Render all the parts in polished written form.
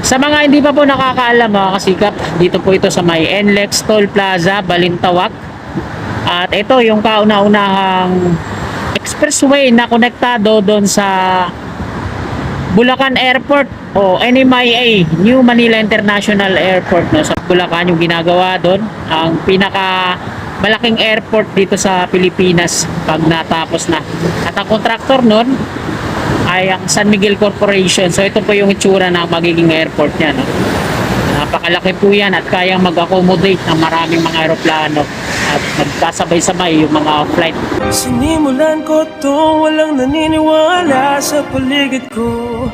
Sa mga hindi pa po nakakaalam mga kasikap, dito po ito sa may NLEX Toll Plaza, Balintawak. At ito yung kauna-unahang expressway na konektado doon sa Bulacan Airport o NMIA, New Manila International Airport, no? Sa Bulacan yung ginagawa doon, ang pinaka malaking airport dito sa Pilipinas pag natapos na. At ang contractor nun ay ang San Miguel Corporation. So ito po yung itsura ng magiging airport niya, no? Napakalaki po yan at kayang mag-accommodate ng maraming mga aeroplano at magkasabay-sabay yung mga flight. Sinimulan ko to, walang naniniwala sa paligid ko.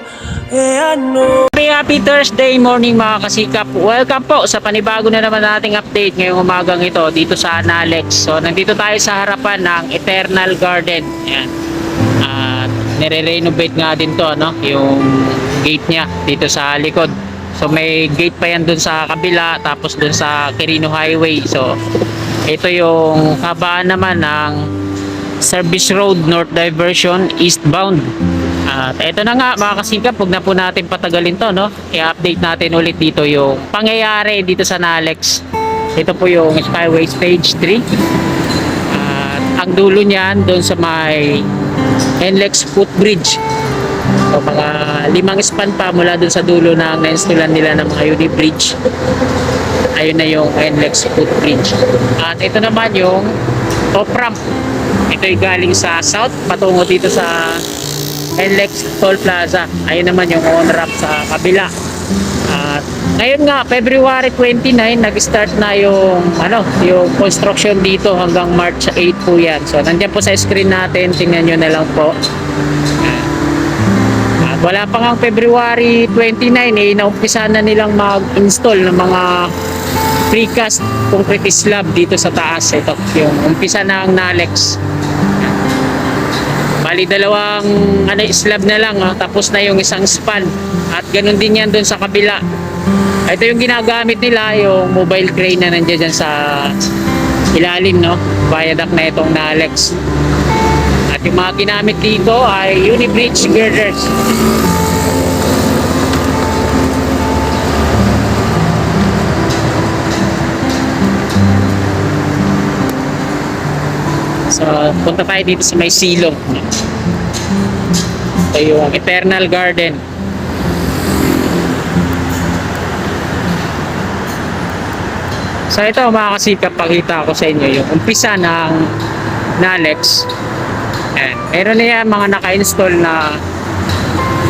Happy Thursday morning mga kasikap. Welcome po sa panibago na naman nating update ngayong umagang ito dito sa Analex. So nandito tayo sa harapan ng Eternal Garden. Ayan. At nire-renovate nga din to, no? Yung gate niya dito sa likod. So may gate pa yan dun sa kabila, tapos dun sa Quirino Highway. So ito yung kabaan naman ng Service Road North Diversion eastbound. At ito na nga mga kasikap, huwag na po natin patagalin to, no? I-update natin ulit dito yung pangyayari dito sa Nalex. Ito po yung Skyway Stage 3. At ang dulo niyan doon sa may NLEX Footbridge. So mga 5 span pa mula doon sa dulo na na-installan nila ng mga Unibridge. Ayun na yung NLEX Footbridge. At ito naman yung top ramp. Ito ay galing sa south patungo dito sa NLEX Toll Plaza. Ayun naman yung on-ramp sa kabila. At ngayon nga, February 29, nag-start na yung yung construction dito hanggang March 8 po yan. So nandiyan po sa screen natin, tingnan nyo na lang po. At wala pa ngang February 29 naumpisa na nilang mag-install ng mga precast concrete slab dito sa taas. Ito yung umpisa ng Nalex. Bali dalawang slab na lang, tapos na yung isang span. At ganun din yan doon sa kabila. Ito yung ginagamit nila, yung mobile crane na nandiyan dyan sa ilalim, no? Viaduct na itong Nalex. At yung mga ginamit dito ay Unibridge girders. So, punta tayo dito sa may silong. Ito yung Eternal Garden. So, ito mga kasikap, pakita ko sa inyo yung umpisa ng Nalex. And meron na yan mga naka-install na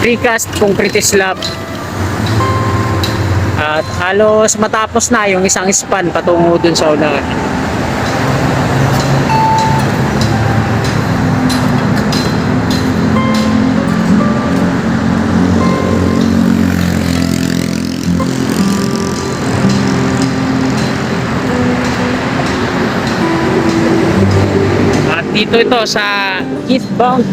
precast concrete slab. At halos matapos na yung isang span patungo dun sa unahan. Dito ito sa eastbound.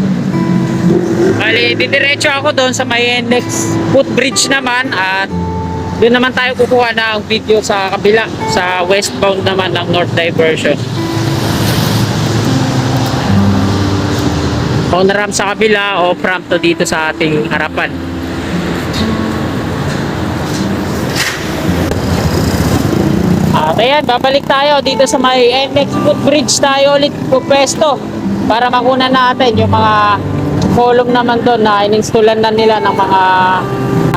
Bali, didiretso ako doon sa may NLEX Footbridge naman. At doon naman tayo kukuha ng video sa kabila, sa westbound naman ng North Diversion. On-ramp sa kabila o ramp to dito sa ating harapan. At ayan, babalik tayo dito sa may NLEX Footbridge tayo ulit pwesto para makuna natin yung mga column naman doon na ininstallan na nila ng mga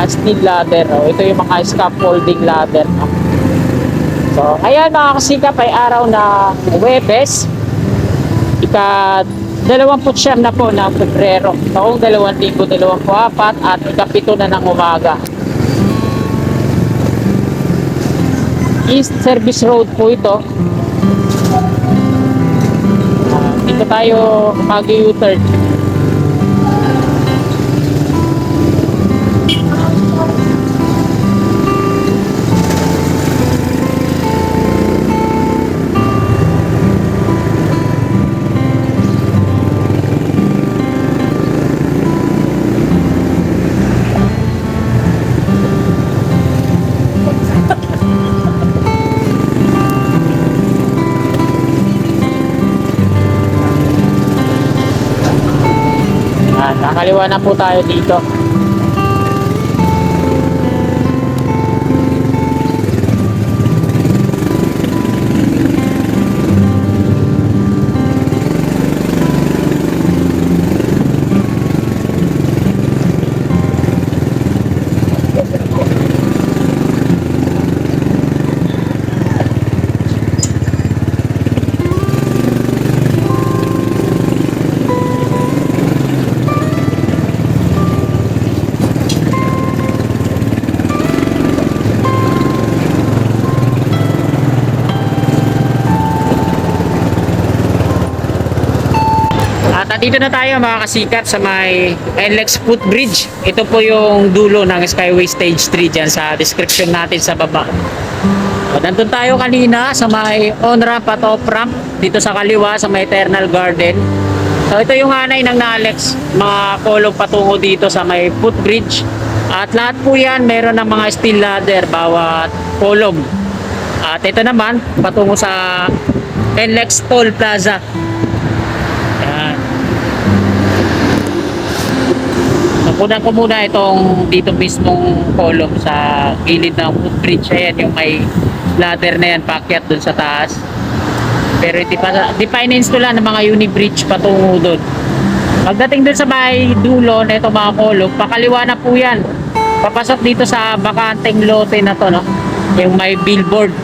steel ladder. Ito yung mga scaffolding ladder. So, ayan mga kasikap, ay araw na Huwebes, ika-29 na po ng Pebrero taong 2024 at ika-7 na ng umaga. East Service Road po ito. Dito tayo mag-U-turn. Kakaliwa na po tayo dito. Nandito na tayo mga kasikat sa may NLEX footbridge. Ito po yung dulo ng Skyway Stage 3 dyan sa description natin sa baba. So, nandun tayo kanina sa may on-ramp at off-ramp dito sa kaliwa sa may Eternal Garden. So ito yung hanay ng NALEX, mga kolong patungo dito sa may footbridge. At lahat po yan meron ng mga steel ladder bawat kolong. At ito naman patungo sa NLEX Toll Plaza. Yan. Kunan ko muna itong dito mismong kolong sa gilid ng footbridge. Ayan yung may ladder na yan, paakyat dun sa taas. Pero hindi pa in-install ng mga unibridge patungo dun. Pagdating dun sa may dulo na itong mga kolong, pakaliwa na po yan. Papasok dito sa bakanteng lote na to, no? Yung may billboard.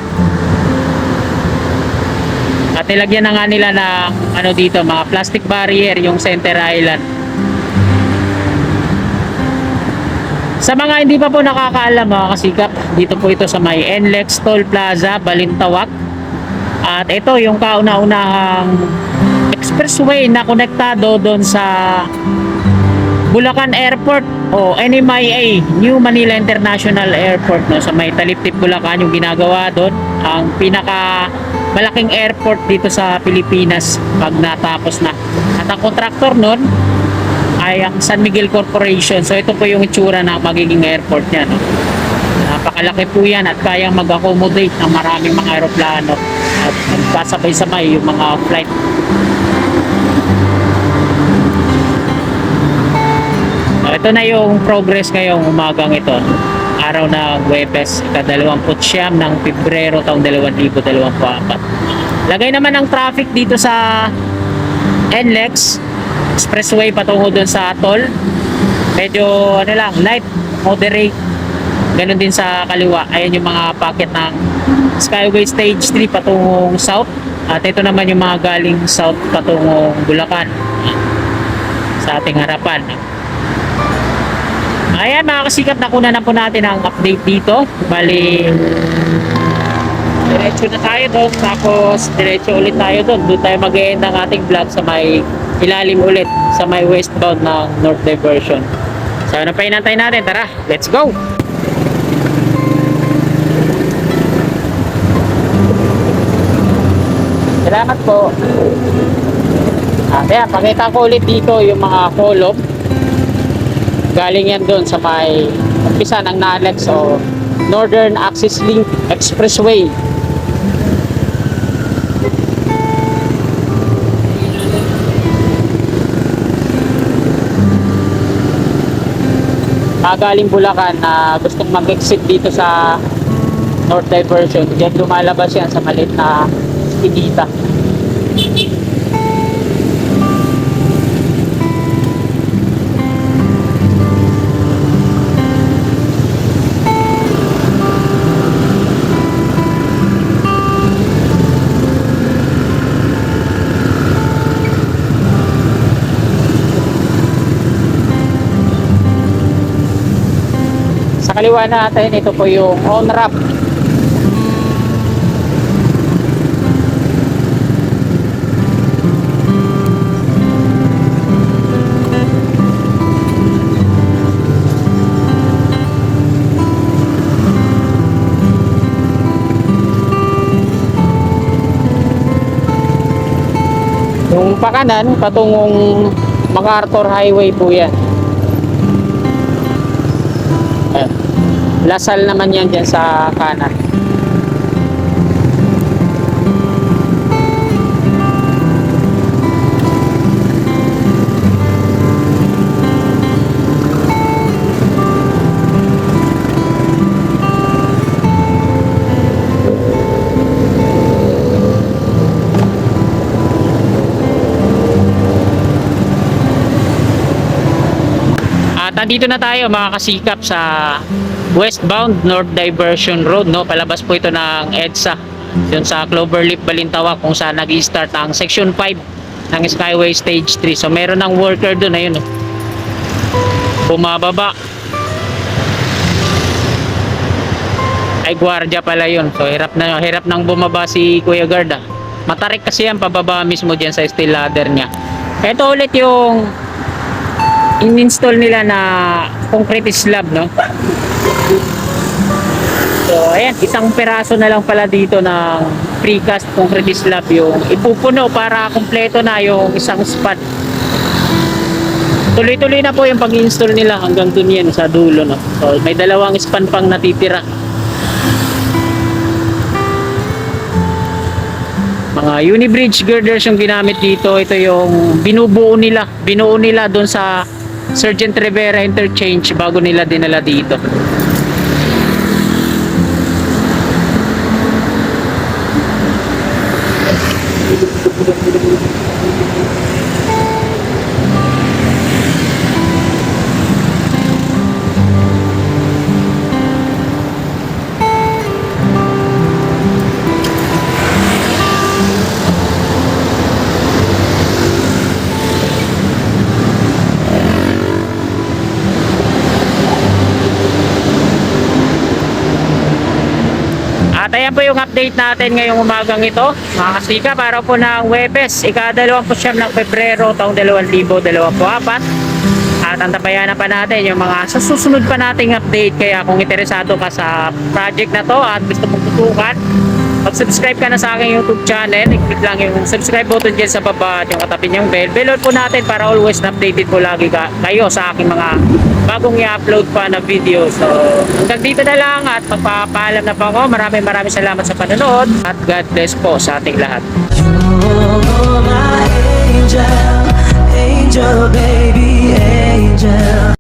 At nilagyan na nga nila ng ano dito, mga plastic barrier yung center island. Sa mga hindi pa po nakakaalam mga kasikap, dito po ito sa may NLEX Toll Plaza, Balintawak. At ito yung kauna-unahang expressway na konektado doon sa Bulacan Airport o NMIA, New Manila International Airport, no? Sa may Taliptip, Bulacan yung ginagawa doon. Ang pinaka malaking airport dito sa Pilipinas pag natapos na. At ang contractor nun ay ang San Miguel Corporation. So ito po yung itsura ng magiging airport niya, no? Napakalaki po yan at kayang mag-accommodate ng maraming mga aeroplano at magkasabay-sabay yung mga flight. So ito na yung progress ngayong umagang ito, araw ng Huwebes, ika-29 ng Pebrero taong 2024. Lagay naman ng traffic dito sa NLEX expressway patungo dun sa toll. Medyo ano lang, light, moderate. Ganon din sa kaliwa. Ayan yung mga packet ng Skyway Stage 3 patungong south. At ito naman yung mga galing south patungong Bulacan sa ating harapan. Ayan mga kasikap, nakuna na po natin ang update dito. Bali, diretso na tayo doon. Tapos diretso ulit tayo doon. Doon tayo mag-e-end ang ating vlog sa may ilalim ulit, sa may westbound ng north diversion. So ano pa inantay natin? Tara, let's go! Salamat po. Kaya pakita ko ulit dito yung mga kolong. Galing yan doon sa may umpisa ng NALEX o Northern Axis Link Expressway. Galing Bulacan na gustong mag-exit dito sa North Diversion. Diyan lumalabas yan sa maliit na Idita. Sa kaliwa natin, ito po yung on-ramp. Yung pakanan, patungong MacArthur Highway po yan. Lasal naman yan dyan sa kanan. At nandito na tayo mga kasikap sa westbound North Diversion Road, no? Palabas po ito ng EDSA yun sa Cloverleaf, Balintawak, kung saan nag-i-start ang section 5 ng Skyway Stage 3. So meron ng worker doon, ayun, no? Bumababa. Ay gwardiya pala yun. So hirap nang bumaba si Kuya Garda. Matarik kasi yan pababa mismo dyan sa steel ladder niya. Ito ulit yung in-install nila na concrete slab, no? So, ayan, isang peraso na lang pala dito ng precast concrete slab yung ipupuno para kumpleto na yung isang span. Tuloy-tuloy na po yung pag-install nila hanggang dun yan sa dulo, no? So, may dalawang span pang natitira. Mga unibridge girders yung ginamit dito. Ito yung binuo nila doon sa Sergeant Rivera Interchange bago nila dinala dito. At ayan po yung update natin ngayong umagang ito, mga kasika, para po ng Webes, ika-29 ng Pebrero taong 2024. At antabayanan pa natin yung mga susunod pa nating update. Kaya kung interesado ka sa project na to at gusto mong tutukan, mag-subscribe ka na sa aking YouTube channel. I-click lang yung subscribe button dyan sa baba at yung katabi niyang bell. Bell po natin para always na updated po lagi kayo sa aking mga bagong i-upload pa na video. So hanggang dito na lang at magpapaalam na po ako. Maraming salamat sa panonood at God bless po sa ating lahat. You're my angel, angel baby, angel.